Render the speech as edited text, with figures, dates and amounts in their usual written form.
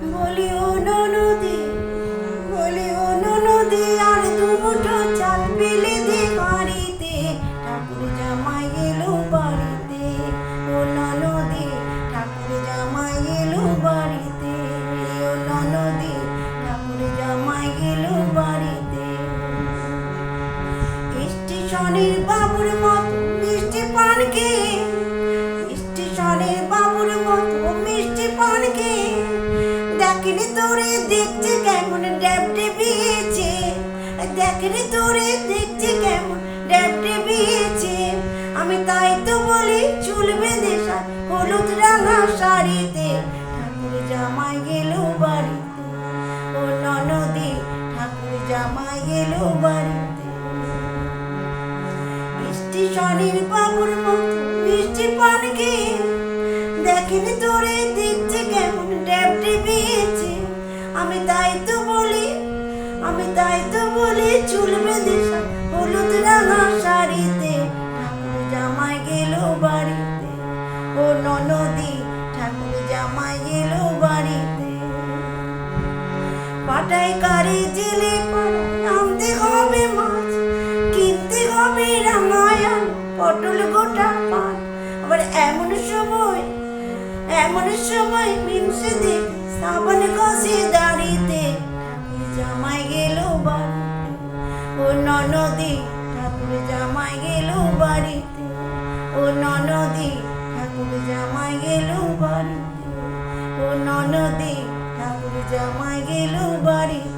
বলি ও ননদি, বলি ও ননদি, আর দুমুঠো চাল পেলে দে বাড়িতে, ঠাকুর জামাই এলো বাড়িতে। ও ননদি, ঠাকুর জামাই এলো বাড়িতে। ও ননদি, ঠাকুর জামাই এলো বাড়িতে। স্টেশনের বাবুর মতো মিষ্টি পান খেয়ে, স্টেশনের বাবুর মতো মিষ্টি পান খেয়ে, দেখনি তোরে দেখছে কেমন ড্যাব ডেবিয়েছে, দেখনি তোরে দেখছে কেমন ড্যাব ডেবিয়েছে। আমি তাই তো বলি চুল বেঁধে হলুদ রাঙা শাড়িতে, ঠাকুর জামাই এলো বাড়িতে। ও ননদি, ঠাকুর জামাই এলো বাড়িতে। স্টেশনের বাবুর মতো মিষ্টি পান খেয়ে, দেখনি তোরে দেখছে কেমন ড্যাব ডেবিয়েছে। আমি তাই তো বলি, আমি তাই তো বলি চুল বেঁধে হলুদ রাঙা শাড়িতে, ঠাকুর জামাই গেলো বাড়িতে। ও ননদি, ঠাকুর জামাই এলো বাড়িতে। পাটায় কারে জেলে আনতে হবে মাছ, কিনতে হবে রাঙায়ান পটল গোটা পান। আবার এমন সময়, এমন সময় মিনসে দেখ সাবান ঘষে দাড়িতে, ঠাকুর জামাই গেলো বাড়িতে। ও ননদি, ঠাকুর জামাই গেলো বাড়িতে। ও ননদি, ঠাকুর জামাই গেলো বাড়িতে। ও ননদি, ঠাকুর জামাই গেলো বাড়িতে।